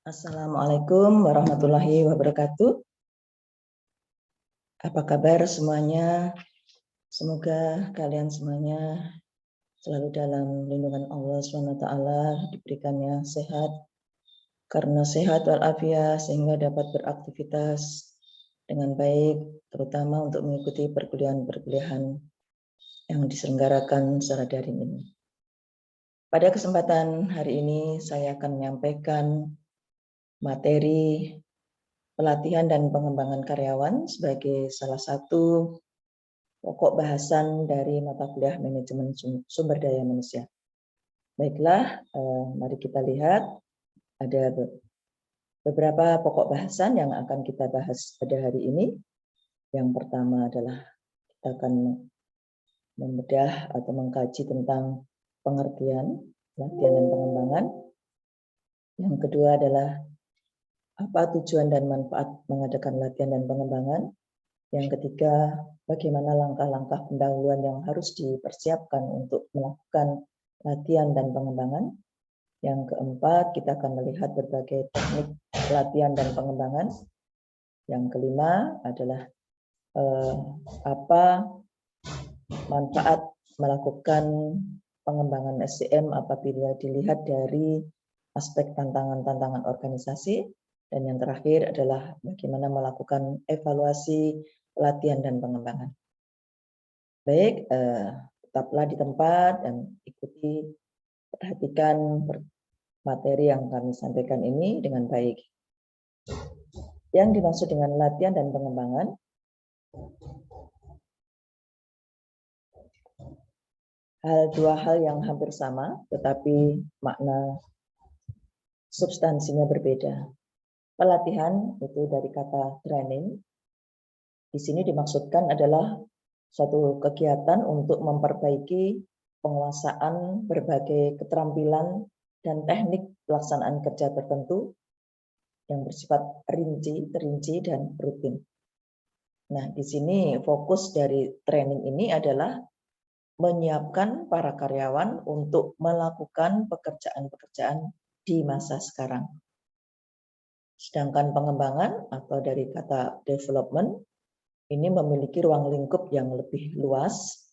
Assalamualaikum warahmatullahi wabarakatuh. Apa kabar semuanya? Semoga kalian semuanya selalu dalam lindungan Allah SWT, diberikannya sehat, karena sehat walafiat sehingga dapat beraktivitas dengan baik, terutama untuk mengikuti perkuliahan-perkuliahan yang diselenggarakan secara daring ini. Pada kesempatan hari ini saya akan menyampaikan materi pelatihan dan pengembangan karyawan sebagai salah satu pokok bahasan dari mata kuliah manajemen sumber daya manusia. Baiklah, mari kita lihat ada beberapa pokok bahasan yang akan kita bahas pada hari ini. Yang pertama adalah kita akan membedah atau mengkaji tentang pengertian, pelatihan dan pengembangan. Yang kedua adalah apa tujuan dan manfaat mengadakan latihan dan pengembangan. Yang ketiga, bagaimana langkah-langkah pendahuluan yang harus dipersiapkan untuk melakukan latihan dan pengembangan. Yang keempat, kita akan melihat berbagai teknik latihan dan pengembangan. Yang kelima adalah apa manfaat melakukan pengembangan SDM apabila dilihat dari aspek tantangan-tantangan organisasi. Dan yang terakhir adalah bagaimana melakukan evaluasi pelatihan dan pengembangan. Baik, tetaplah di tempat dan ikuti, perhatikan materi yang kami sampaikan ini dengan baik. Yang dimaksud dengan latihan dan pengembangan dua hal yang hampir sama, tetapi makna substansinya berbeda. Pelatihan itu dari kata training. Di sini dimaksudkan adalah suatu kegiatan untuk memperbaiki penguasaan berbagai keterampilan dan teknik pelaksanaan kerja tertentu yang bersifat terinci, dan rutin. Nah, di sini fokus dari training ini adalah menyiapkan para karyawan untuk melakukan pekerjaan-pekerjaan di masa sekarang. Sedangkan pengembangan atau dari kata development ini memiliki ruang lingkup yang lebih luas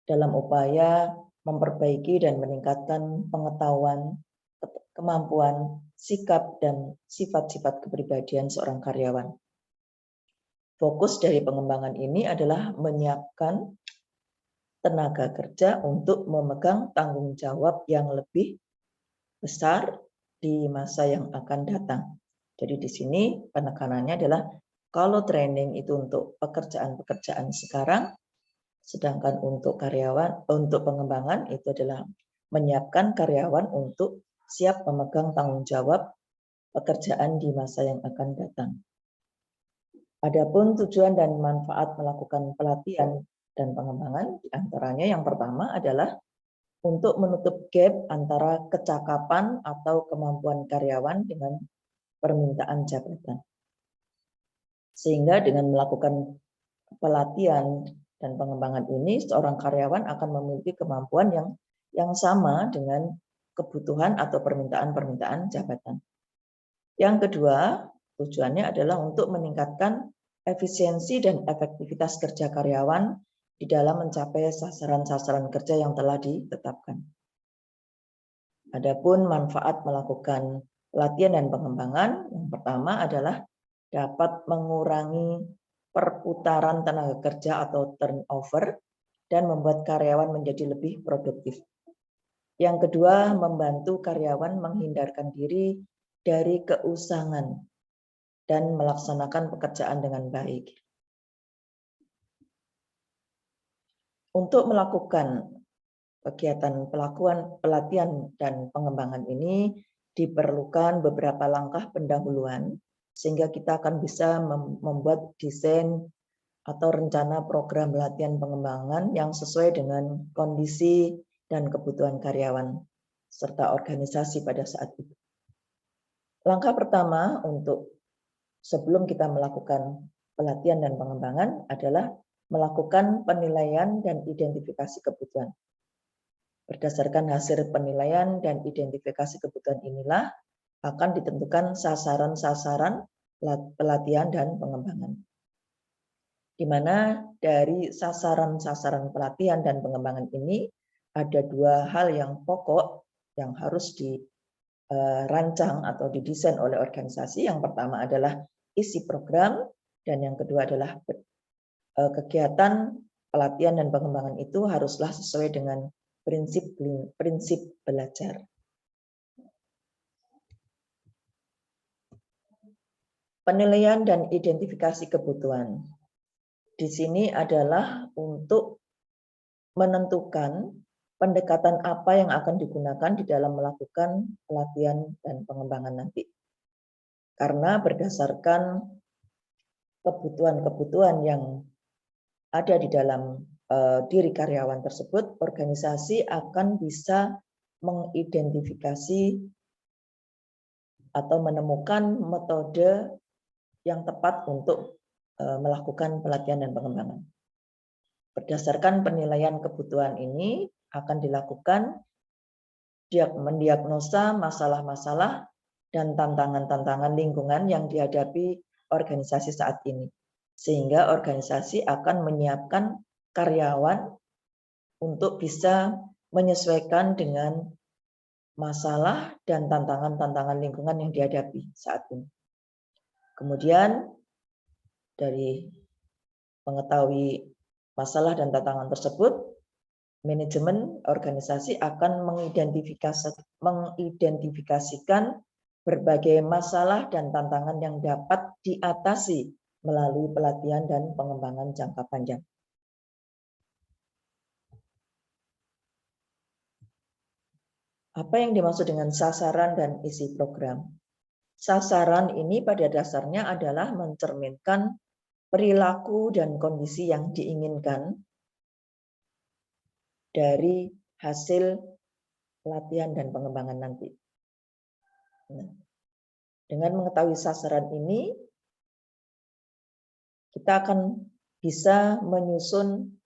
dalam upaya memperbaiki dan meningkatkan pengetahuan, kemampuan, sikap, dan sifat-sifat kepribadian seorang karyawan. Fokus dari pengembangan ini adalah menyiapkan tenaga kerja untuk memegang tanggung jawab yang lebih besar di masa yang akan datang. Jadi di sini penekanannya adalah kalau training itu untuk pekerjaan-pekerjaan sekarang, sedangkan untuk karyawan, untuk pengembangan itu adalah menyiapkan karyawan untuk siap memegang tanggung jawab pekerjaan di masa yang akan datang. Adapun tujuan dan manfaat melakukan pelatihan dan pengembangan, diantaranya yang pertama adalah untuk menutup gap antara kecakapan atau kemampuan karyawan dengan permintaan jabatan. Sehingga dengan melakukan pelatihan dan pengembangan ini, seorang karyawan akan memiliki kemampuan yang sama dengan kebutuhan atau permintaan jabatan. Yang kedua, tujuannya adalah untuk meningkatkan efisiensi dan efektivitas kerja karyawan di dalam mencapai sasaran-sasaran kerja yang telah ditetapkan. Adapun manfaat melakukan pelatihan dan pengembangan, yang pertama adalah dapat mengurangi perputaran tenaga kerja atau turnover dan membuat karyawan menjadi lebih produktif. Yang kedua, membantu karyawan menghindarkan diri dari keusangan dan melaksanakan pekerjaan dengan baik. Untuk melakukan kegiatan pelatihan dan pengembangan ini diperlukan beberapa langkah pendahuluan sehingga kita akan bisa membuat desain atau rencana program pelatihan pengembangan yang sesuai dengan kondisi dan kebutuhan karyawan serta organisasi pada saat itu. Langkah pertama untuk sebelum kita melakukan pelatihan dan pengembangan adalah melakukan penilaian dan identifikasi kebutuhan. Berdasarkan hasil penilaian dan identifikasi kebutuhan inilah akan ditentukan sasaran-sasaran pelatihan dan pengembangan. Di mana dari sasaran-sasaran pelatihan dan pengembangan ini ada dua hal yang pokok yang harus dirancang atau didesain oleh organisasi. Yang pertama adalah isi program, dan yang kedua adalah kegiatan pelatihan dan pengembangan itu haruslah sesuai dengan prinsip belajar. Penilaian dan identifikasi kebutuhan. Di sini adalah untuk menentukan pendekatan apa yang akan digunakan di dalam melakukan pelatihan dan pengembangan nanti. Karena berdasarkan kebutuhan-kebutuhan yang ada di dalam diri karyawan tersebut, organisasi akan bisa mengidentifikasi atau menemukan metode yang tepat untuk melakukan pelatihan dan pengembangan. Berdasarkan penilaian kebutuhan ini akan dilakukan mendiagnosa masalah-masalah dan tantangan-tantangan lingkungan yang dihadapi organisasi saat ini. Sehingga organisasi akan menyiapkan karyawan untuk bisa menyesuaikan dengan masalah dan tantangan-tantangan lingkungan yang dihadapi saat ini. Kemudian dari mengetahui masalah dan tantangan tersebut, manajemen organisasi akan mengidentifikasikan berbagai masalah dan tantangan yang dapat diatasi melalui pelatihan dan pengembangan jangka panjang. Apa yang dimaksud dengan sasaran dan isi program? Sasaran ini pada dasarnya adalah mencerminkan perilaku dan kondisi yang diinginkan dari hasil pelatihan dan pengembangan nanti. Nah, dengan mengetahui sasaran ini, kita akan bisa menyusun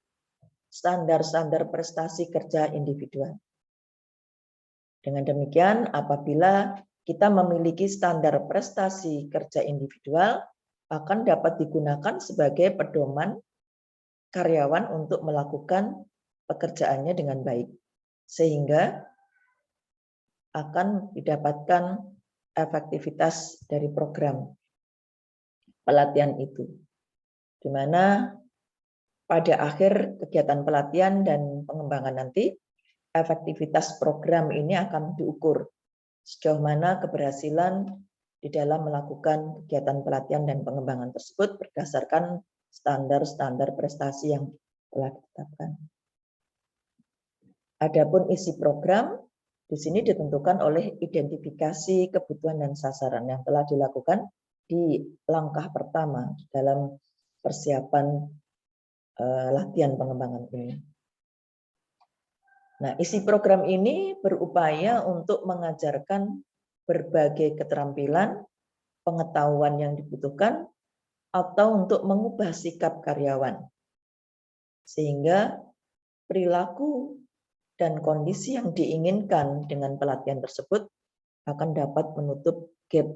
standar-standar prestasi kerja individual. Dengan demikian, apabila kita memiliki standar prestasi kerja individual, akan dapat digunakan sebagai pedoman karyawan untuk melakukan pekerjaannya dengan baik, sehingga akan didapatkan efektivitas dari program pelatihan itu, di mana pada akhir kegiatan pelatihan dan pengembangan nanti, efektivitas program ini akan diukur sejauh mana keberhasilan di dalam melakukan kegiatan pelatihan dan pengembangan tersebut berdasarkan standar-standar prestasi yang telah ditetapkan. Adapun isi program di sini ditentukan oleh identifikasi kebutuhan dan sasaran yang telah dilakukan di langkah pertama dalam persiapan latihan pengembangan ini. Nah, isi program ini berupaya untuk mengajarkan berbagai keterampilan, pengetahuan yang dibutuhkan, atau untuk mengubah sikap karyawan. Sehingga perilaku dan kondisi yang diinginkan dengan pelatihan tersebut akan dapat menutup gap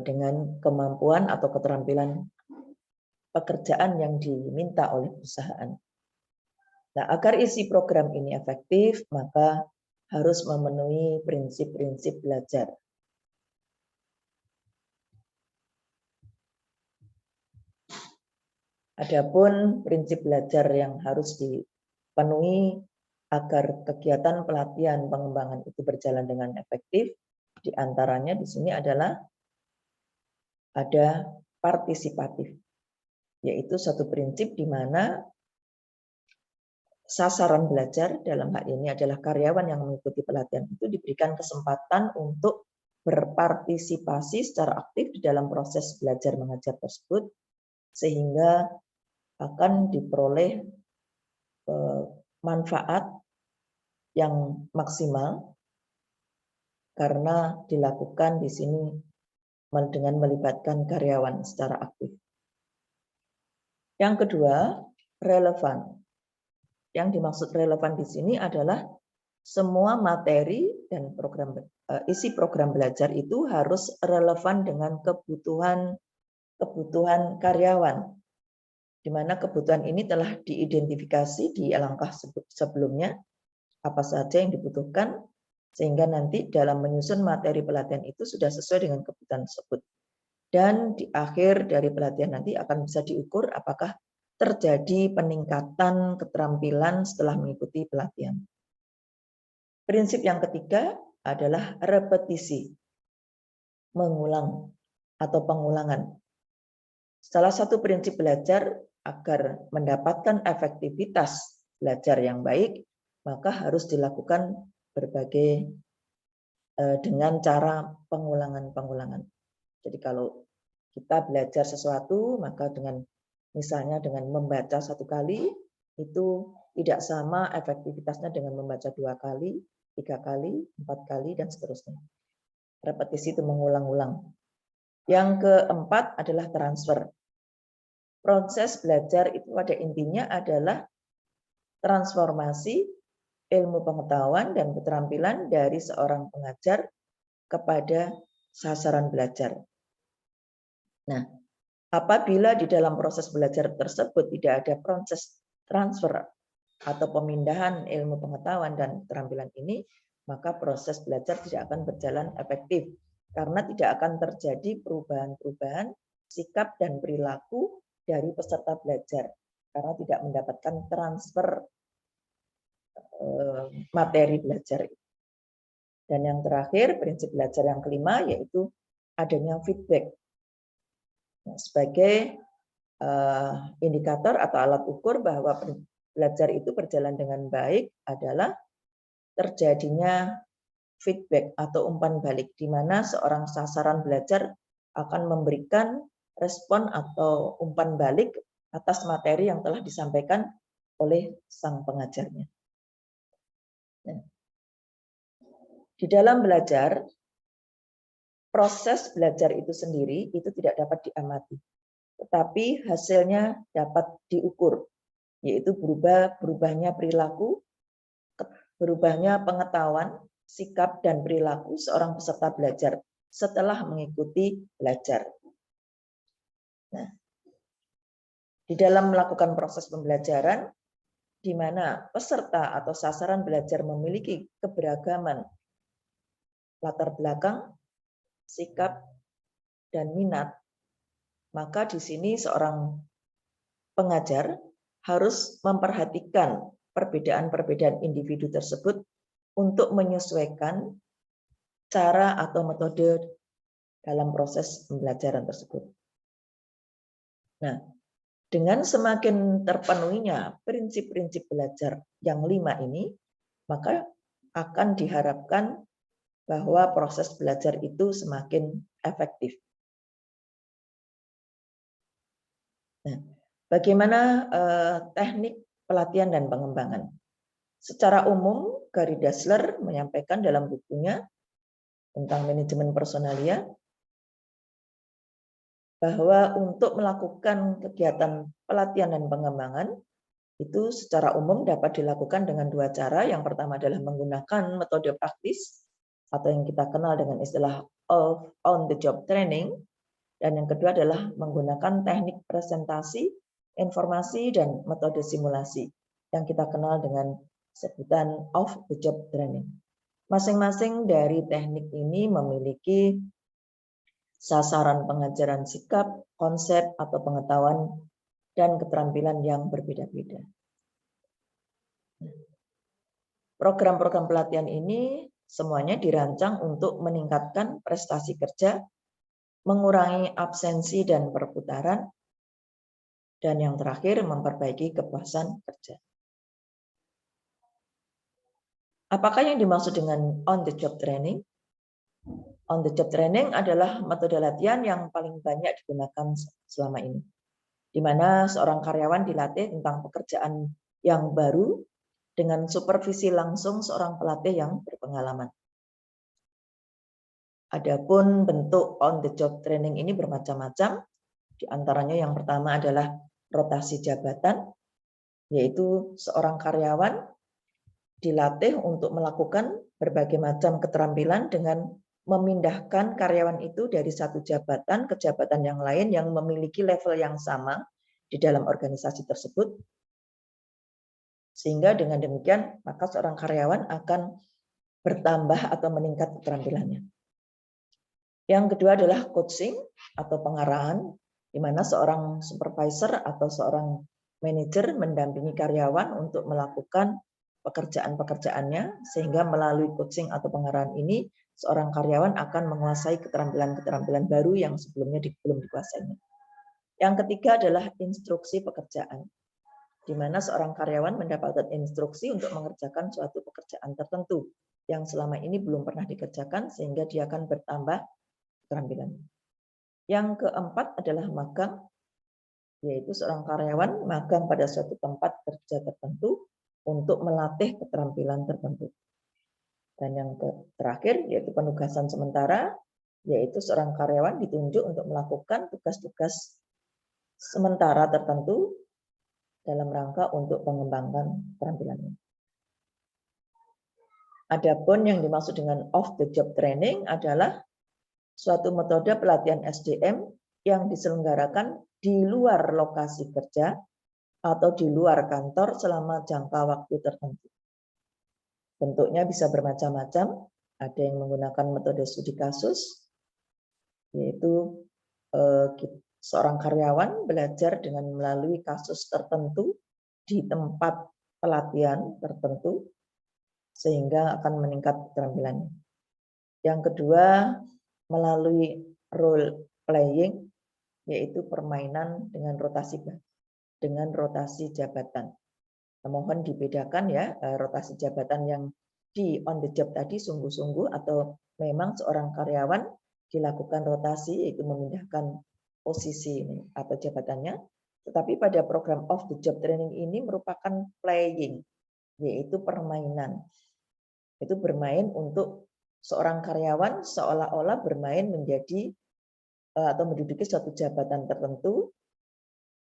dengan kemampuan atau keterampilan pekerjaan yang diminta oleh perusahaan. Nah, agar isi program ini efektif, maka harus memenuhi prinsip-prinsip belajar. Adapun prinsip belajar yang harus dipenuhi agar kegiatan pelatihan pengembangan itu berjalan dengan efektif, diantaranya di sini adalah ada partisipatif, yaitu satu prinsip di mana sasaran belajar dalam hal ini adalah karyawan yang mengikuti pelatihan itu diberikan kesempatan untuk berpartisipasi secara aktif di dalam proses belajar mengajar tersebut, sehingga akan diperoleh manfaat yang maksimal karena dilakukan di sini dengan melibatkan karyawan secara aktif. Yang kedua, relevan. Yang dimaksud relevan di sini adalah semua materi dan isi program belajar itu harus relevan dengan kebutuhan karyawan, di mana kebutuhan ini telah diidentifikasi di langkah sebelumnya, apa saja yang dibutuhkan, sehingga nanti dalam menyusun materi pelatihan itu sudah sesuai dengan kebutuhan tersebut. Dan di akhir dari pelatihan nanti akan bisa diukur apakah terjadi peningkatan keterampilan setelah mengikuti pelatihan. Prinsip yang ketiga adalah repetisi, mengulang atau pengulangan. Salah satu prinsip belajar agar mendapatkan efektivitas belajar yang baik, maka harus dilakukan berbagai dengan cara pengulangan. Jadi kalau kita belajar sesuatu, maka misalnya dengan membaca 1 kali, itu tidak sama efektivitasnya dengan membaca 2 kali, 3 kali, 4 kali, dan seterusnya. Repetisi itu mengulang-ulang. Yang keempat adalah transfer. Proses belajar itu pada intinya adalah transformasi ilmu pengetahuan dan keterampilan dari seorang pengajar kepada sasaran belajar. Nah, apabila di dalam proses belajar tersebut tidak ada proses transfer atau pemindahan ilmu pengetahuan dan keterampilan ini, maka proses belajar tidak akan berjalan efektif karena tidak akan terjadi perubahan-perubahan sikap dan perilaku dari peserta belajar karena tidak mendapatkan transfer materi belajar. Dan yang terakhir, prinsip belajar yang kelima yaitu adanya feedback. Sebagai indikator atau alat ukur bahwa belajar itu berjalan dengan baik adalah terjadinya feedback atau umpan balik, di mana seorang sasaran belajar akan memberikan respon atau umpan balik atas materi yang telah disampaikan oleh sang pengajarnya. Nah, di dalam belajar, proses belajar itu sendiri itu tidak dapat diamati, tetapi hasilnya dapat diukur, yaitu berubahnya perilaku, berubahnya pengetahuan, sikap, dan perilaku seorang peserta belajar setelah mengikuti belajar. Nah, di dalam melakukan proses pembelajaran, di mana peserta atau sasaran belajar memiliki keberagaman latar belakang, sikap, dan minat, maka di sini seorang pengajar harus memperhatikan perbedaan-perbedaan individu tersebut untuk menyesuaikan cara atau metode dalam proses pembelajaran tersebut. Nah, dengan semakin terpenuhinya prinsip-prinsip belajar yang 5 ini, maka akan diharapkan bahwa proses belajar itu semakin efektif. Nah, bagaimana teknik pelatihan dan pengembangan? Secara umum, Gary Dassler menyampaikan dalam bukunya tentang manajemen personalia bahwa untuk melakukan kegiatan pelatihan dan pengembangan itu secara umum dapat dilakukan dengan 2 cara. Yang pertama adalah menggunakan metode praktis atau yang kita kenal dengan istilah on the job training, dan yang kedua adalah menggunakan teknik presentasi, informasi, dan metode simulasi yang kita kenal dengan sebutan off the job training. Masing-masing dari teknik ini memiliki sasaran pengajaran sikap, konsep, atau pengetahuan dan keterampilan yang berbeda-beda. Program-program pelatihan ini semuanya dirancang untuk meningkatkan prestasi kerja, mengurangi absensi dan perputaran, dan yang terakhir memperbaiki kepuasan kerja. Apakah yang dimaksud dengan on the job training? On the job training adalah metode latihan yang paling banyak digunakan selama ini, di mana seorang karyawan dilatih tentang pekerjaan yang baru dengan supervisi langsung seorang pelatih yang berpengalaman. Adapun bentuk on the job training ini bermacam-macam, di antaranya yang pertama adalah rotasi jabatan, yaitu seorang karyawan dilatih untuk melakukan berbagai macam keterampilan dengan memindahkan karyawan itu dari satu jabatan ke jabatan yang lain yang memiliki level yang sama di dalam organisasi tersebut. Sehingga dengan demikian maka seorang karyawan akan bertambah atau meningkat keterampilannya. Yang kedua adalah coaching atau pengarahan, di mana seorang supervisor atau seorang manajer mendampingi karyawan untuk melakukan pekerjaan-pekerjaannya, sehingga melalui coaching atau pengarahan ini, seorang karyawan akan menguasai keterampilan-keterampilan baru yang sebelumnya belum dikuasainya. Yang ketiga adalah instruksi pekerjaan, di mana seorang karyawan mendapatkan instruksi untuk mengerjakan suatu pekerjaan tertentu yang selama ini belum pernah dikerjakan, sehingga dia akan bertambah keterampilannya. Yang keempat adalah magang, yaitu seorang karyawan magang pada suatu tempat kerja tertentu untuk melatih keterampilan tertentu. Dan yang terakhir yaitu penugasan sementara, yaitu seorang karyawan ditunjuk untuk melakukan tugas-tugas sementara tertentu dalam rangka untuk mengembangkan keterampilannya. Adapun yang dimaksud dengan off the job training adalah suatu metode pelatihan SDM yang diselenggarakan di luar lokasi kerja atau di luar kantor selama jangka waktu tertentu. Bentuknya bisa bermacam-macam, ada yang menggunakan metode studi kasus, yaitu seorang karyawan belajar dengan melalui kasus tertentu di tempat pelatihan tertentu, sehingga akan meningkat keterampilannya. Yang kedua, melalui role playing, yaitu permainan dengan rotasi jabatan. Mohon dibedakan ya, rotasi jabatan yang di on the job tadi sungguh-sungguh atau memang seorang karyawan dilakukan rotasi, yaitu memindahkan posisi ini atau jabatannya. Tetapi pada program off the job training ini merupakan playing, yaitu permainan. Itu bermain untuk seorang karyawan seolah-olah bermain menjadi atau menduduki suatu jabatan tertentu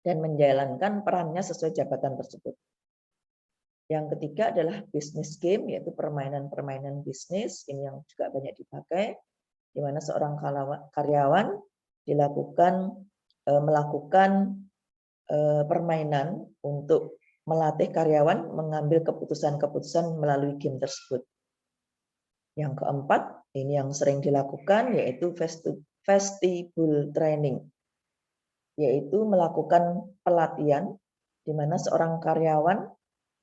dan menjalankan perannya sesuai jabatan tersebut. Yang ketiga adalah business game, yaitu permainan-permainan bisnis, ini yang juga banyak dipakai, di mana seorang karyawan melakukan permainan untuk melatih karyawan mengambil keputusan-keputusan melalui game tersebut. Yang keempat, ini yang sering dilakukan, yaitu vestibule training, yaitu melakukan pelatihan di mana seorang karyawan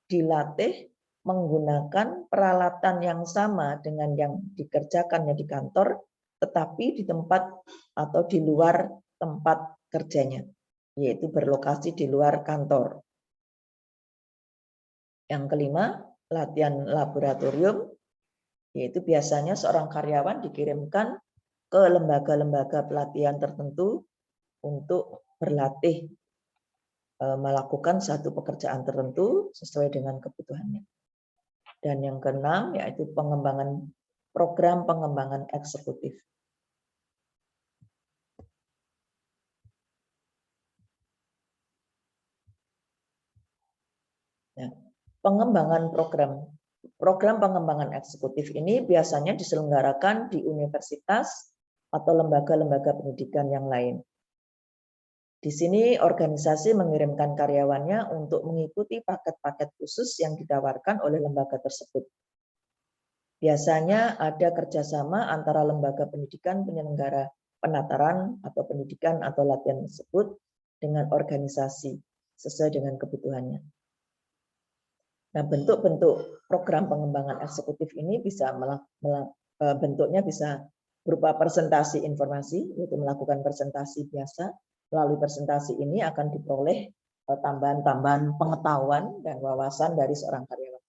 dilatih menggunakan peralatan yang sama dengan yang dikerjakannya di kantor, tetapi di tempat atau di luar tempat kerjanya, yaitu berlokasi di luar kantor. Yang kelima, latihan laboratorium, yaitu biasanya seorang karyawan dikirimkan ke lembaga-lembaga pelatihan tertentu untuk berlatih melakukan satu pekerjaan tertentu sesuai dengan kebutuhannya. Dan yang keenam yaitu program pengembangan eksekutif. Nah, program pengembangan eksekutif ini biasanya diselenggarakan di universitas atau lembaga-lembaga pendidikan yang lain. Di sini organisasi mengirimkan karyawannya untuk mengikuti paket-paket khusus yang ditawarkan oleh lembaga tersebut. Biasanya ada kerjasama antara lembaga pendidikan penyelenggara penataran atau pendidikan atau latihan tersebut dengan organisasi sesuai dengan kebutuhannya. Nah, bentuk-bentuk program pengembangan eksekutif ini bisa bentuknya bisa berupa presentasi informasi, yaitu melakukan presentasi biasa. Melalui presentasi ini akan diperoleh tambahan-tambahan pengetahuan dan wawasan dari seorang karyawan.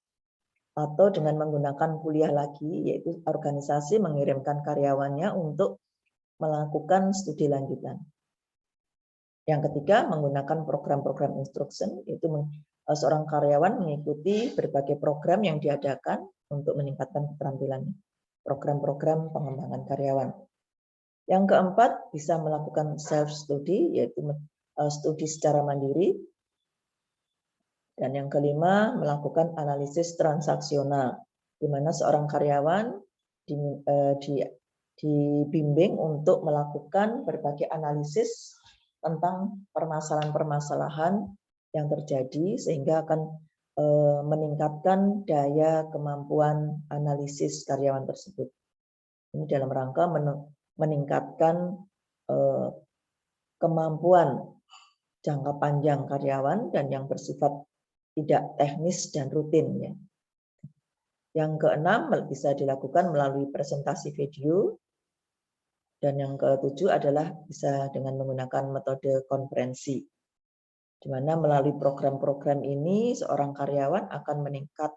Atau dengan menggunakan kuliah lagi, yaitu organisasi mengirimkan karyawannya untuk melakukan studi lanjutan. Yang ketiga, menggunakan program-program instruction, yaitu seorang karyawan mengikuti berbagai program yang diadakan untuk meningkatkan keterampilannya. Program-program pengembangan karyawan. Yang keempat, bisa melakukan self-study, yaitu studi secara mandiri. Dan yang kelima, melakukan analisis transaksional, di mana seorang karyawan dibimbing untuk melakukan berbagai analisis tentang permasalahan-permasalahan yang terjadi, sehingga akan meningkatkan daya kemampuan analisis karyawan tersebut. Ini dalam rangka meningkatkan kemampuan jangka panjang karyawan dan yang bersifat tidak teknis dan rutin. Ya. Yang keenam bisa dilakukan melalui presentasi video. Dan yang ketujuh adalah bisa dengan menggunakan metode konferensi. Di mana melalui program-program ini seorang karyawan akan meningkat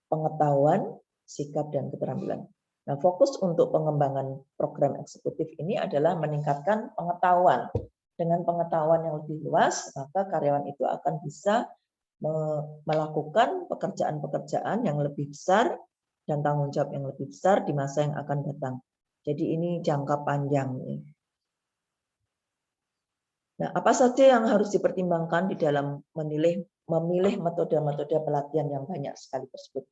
pengetahuan, sikap, dan keterampilan. Nah, fokus untuk pengembangan program eksekutif ini adalah meningkatkan pengetahuan. Dengan pengetahuan yang lebih luas, maka karyawan itu akan bisa melakukan pekerjaan-pekerjaan yang lebih besar dan tanggung jawab yang lebih besar di masa yang akan datang. Jadi ini jangka panjang. Nah, apa saja yang harus dipertimbangkan di dalam memilih metode-metode pelatihan yang banyak sekali tersebut?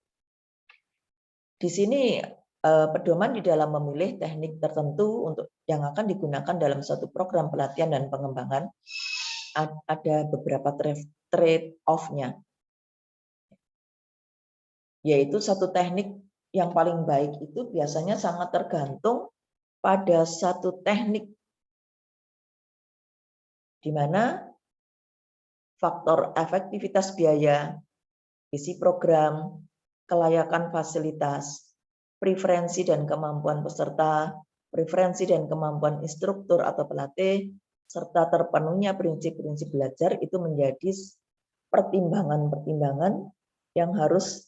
Di sini pedoman di dalam memilih teknik tertentu untuk yang akan digunakan dalam suatu program pelatihan dan pengembangan ada beberapa trade-off-nya. Yaitu satu teknik yang paling baik itu biasanya sangat tergantung pada satu teknik di mana faktor efektivitas biaya, isi program, kelayakan fasilitas, preferensi dan kemampuan peserta, preferensi dan kemampuan instruktur atau pelatih, serta terpenuhnya prinsip-prinsip belajar itu menjadi pertimbangan-pertimbangan yang harus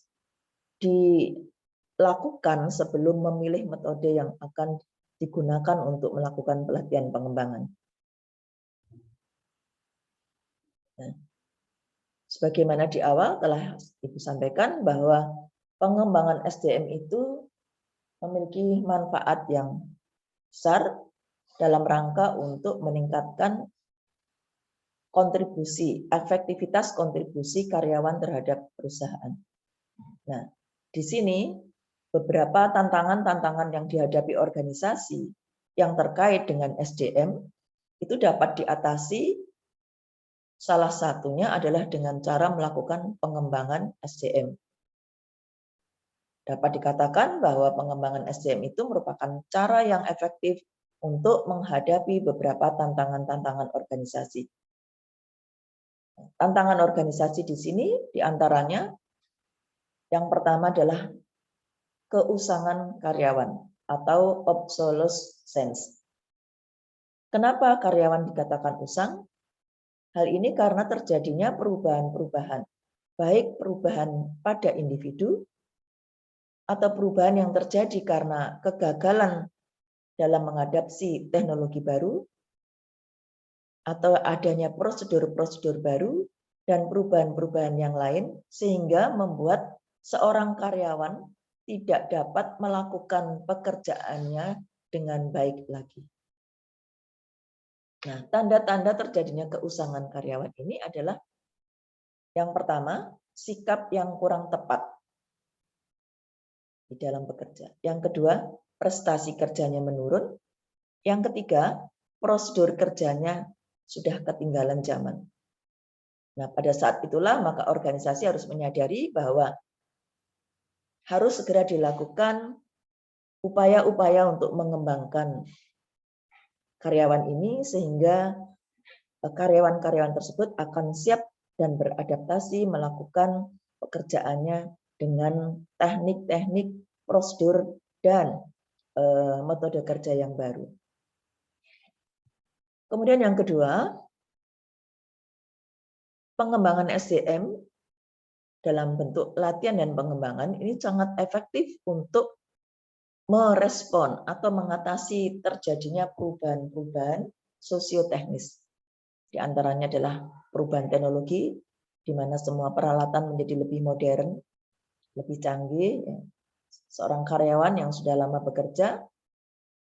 dilakukan sebelum memilih metode yang akan digunakan untuk melakukan pelatihan pengembangan. Nah, sebagaimana di awal telah Ibu sampaikan bahwa pengembangan SDM itu memiliki manfaat yang besar dalam rangka untuk meningkatkan kontribusi, efektivitas kontribusi karyawan terhadap perusahaan. Nah, di sini beberapa tantangan-tantangan yang dihadapi organisasi yang terkait dengan SDM itu dapat diatasi. Salah satunya adalah dengan cara melakukan pengembangan SDM. Dapat dikatakan bahwa pengembangan SDM itu merupakan cara yang efektif untuk menghadapi beberapa tantangan-tantangan organisasi. Tantangan organisasi di sini diantaranya yang pertama adalah keusangan karyawan atau obsolescence. Kenapa karyawan dikatakan usang? Hal ini karena terjadinya perubahan-perubahan, baik perubahan pada individu atau perubahan yang terjadi karena kegagalan dalam mengadaptasi teknologi baru, atau adanya prosedur-prosedur baru dan perubahan-perubahan yang lain, sehingga membuat seorang karyawan tidak dapat melakukan pekerjaannya dengan baik lagi. Nah, tanda-tanda terjadinya keusangan karyawan ini adalah yang pertama, sikap yang kurang tepat di dalam bekerja. Yang kedua, prestasi kerjanya menurun. Yang ketiga, prosedur kerjanya sudah ketinggalan zaman. Nah, pada saat itulah maka organisasi harus menyadari bahwa harus segera dilakukan upaya-upaya untuk mengembangkan karyawan ini sehingga karyawan-karyawan tersebut akan siap dan beradaptasi melakukan pekerjaannya dengan teknik-teknik, prosedur, dan metode kerja yang baru. Kemudian yang kedua, pengembangan SDM dalam bentuk latihan dan pengembangan ini sangat efektif untuk merespon atau mengatasi terjadinya perubahan-perubahan sosioteknis. Di antaranya adalah perubahan teknologi, di mana semua peralatan menjadi lebih modern, lebih canggih. Seorang karyawan yang sudah lama bekerja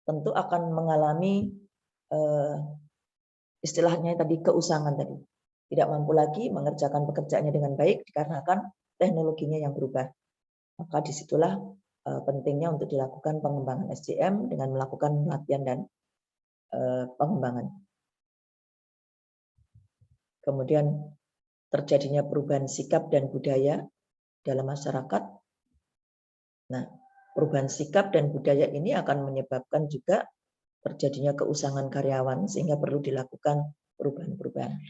tentu akan mengalami istilahnya tadi keusangan tadi. tidak mampu lagi mengerjakan pekerjaannya dengan baik dikarenakan teknologinya yang berubah. Maka disitulah pentingnya untuk dilakukan pengembangan SDM dengan melakukan latihan dan pengembangan. Kemudian terjadinya perubahan sikap dan budaya dalam masyarakat. Nah, perubahan sikap dan budaya ini akan menyebabkan juga terjadinya keusangan karyawan sehingga perlu dilakukan perubahan-perubahan.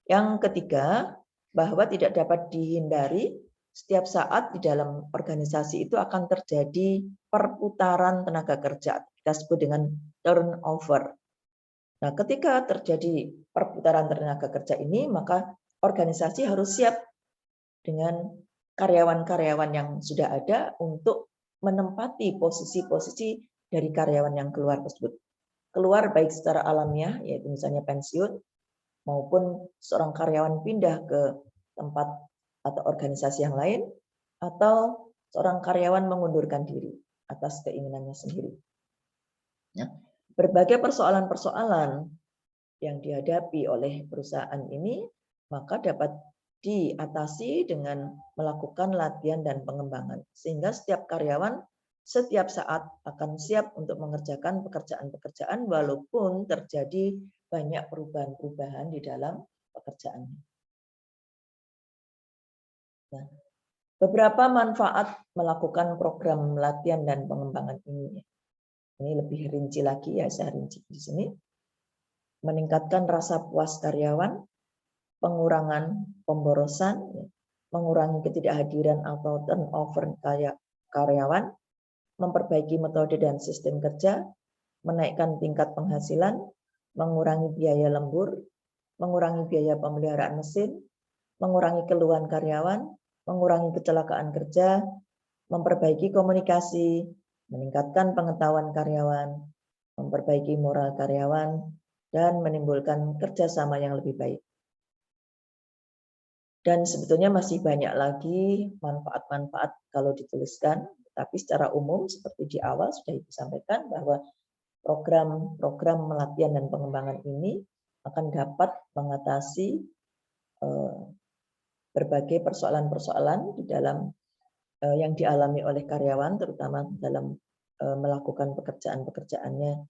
Yang ketiga, bahwa tidak dapat dihindari setiap saat di dalam organisasi itu akan terjadi perputaran tenaga kerja. Kita sebut dengan turnover. Nah, ketika terjadi perputaran tenaga kerja ini, maka organisasi harus siap dengan karyawan-karyawan yang sudah ada untuk menempati posisi-posisi dari karyawan yang keluar tersebut. Keluar baik secara alamiah, yaitu misalnya pensiun, maupun seorang karyawan pindah ke tempat atau organisasi yang lain, atau seorang karyawan mengundurkan diri atas keinginannya sendiri. Nah, berbagai persoalan-persoalan yang dihadapi oleh perusahaan ini, maka dapat diatasi dengan melakukan latihan dan pengembangan. Sehingga setiap karyawan setiap saat akan siap untuk mengerjakan pekerjaan-pekerjaan walaupun terjadi banyak perubahan-perubahan di dalam pekerjaannya. Nah, beberapa manfaat melakukan program latihan dan pengembangan ini. Ini lebih rinci lagi ya, saya rinci di sini. Meningkatkan rasa puas karyawan, pengurangan pemborosan, mengurangi ketidakhadiran atau turnover karyawan, memperbaiki metode dan sistem kerja, menaikkan tingkat penghasilan, mengurangi biaya lembur, mengurangi biaya pemeliharaan mesin, mengurangi keluhan karyawan, mengurangi kecelakaan kerja, memperbaiki komunikasi, meningkatkan pengetahuan karyawan, memperbaiki moral karyawan, dan menimbulkan kerjasama yang lebih baik. Dan sebetulnya masih banyak lagi manfaat-manfaat kalau dituliskan, tapi secara umum seperti di awal sudah Ibu sampaikan bahwa program pelatihan dan pengembangan ini akan dapat mengatasi berbagai persoalan-persoalan di dalam yang dialami oleh karyawan, terutama dalam melakukan pekerjaan-pekerjaannya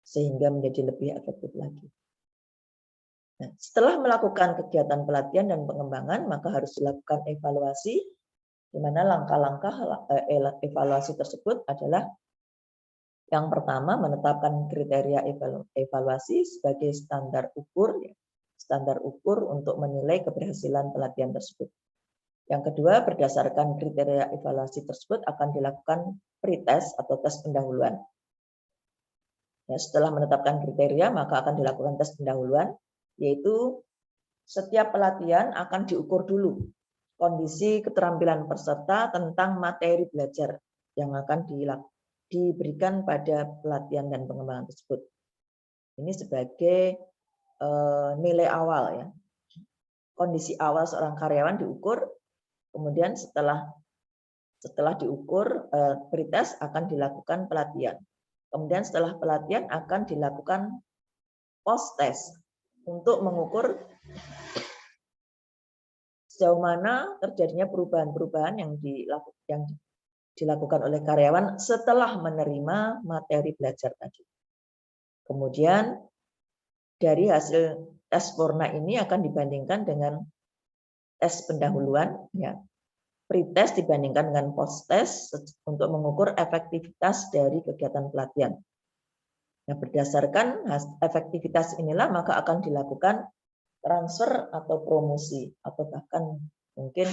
sehingga menjadi lebih efektif lagi. Nah, setelah melakukan kegiatan pelatihan dan pengembangan, maka harus dilakukan evaluasi, di mana langkah-langkah evaluasi tersebut adalah yang pertama menetapkan kriteria evaluasi sebagai standar ukur untuk menilai keberhasilan pelatihan tersebut. Yang kedua, berdasarkan kriteria evaluasi tersebut akan dilakukan pretest atau tes pendahuluan. Ya, setelah menetapkan kriteria, maka akan dilakukan tes pendahuluan, yaitu setiap pelatihan akan diukur dulu kondisi keterampilan peserta tentang materi belajar yang akan diberikan pada pelatihan dan pengembangan tersebut. Ini sebagai nilai awal ya. Kondisi awal seorang karyawan diukur, kemudian setelah diukur pretest akan dilakukan pelatihan. Kemudian setelah pelatihan akan dilakukan post test untuk mengukur sejauh mana terjadinya perubahan-perubahan yang dilakukan oleh karyawan setelah menerima materi belajar tadi. Kemudian dari hasil tes purna ini akan dibandingkan dengan tes pendahuluan, ya, pretest dibandingkan dengan post test untuk mengukur efektivitas dari kegiatan pelatihan. Nah, berdasarkan efektivitas inilah maka akan dilakukan transfer atau promosi, atau bahkan mungkin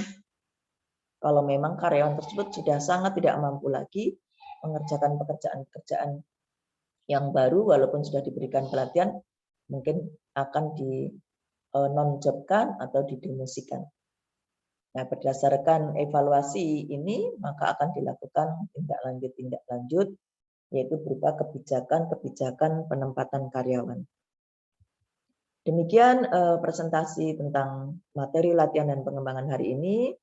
kalau memang karyawan tersebut sudah sangat tidak mampu lagi mengerjakan pekerjaan-pekerjaan yang baru walaupun sudah diberikan pelatihan, mungkin akan di non-jobkan atau didemosi. Nah, berdasarkan evaluasi ini maka akan dilakukan tindak lanjut yaitu berupa kebijakan penempatan karyawan. Demikian presentasi tentang materi latihan dan pengembangan hari ini.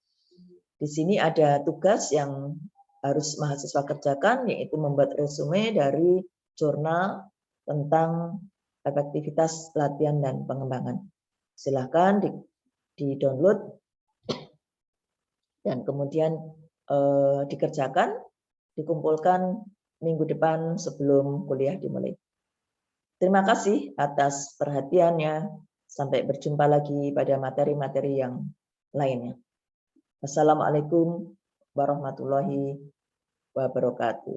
Di sini ada tugas yang harus mahasiswa kerjakan, yaitu membuat resume dari jurnal tentang efektivitas latihan dan pengembangan. Silahkan di-download dan kemudian dikerjakan, dikumpulkan minggu depan sebelum kuliah dimulai. Terima kasih atas perhatiannya. Sampai berjumpa lagi pada materi-materi yang lainnya. Wassalamualaikum warahmatullahi wabarakatuh.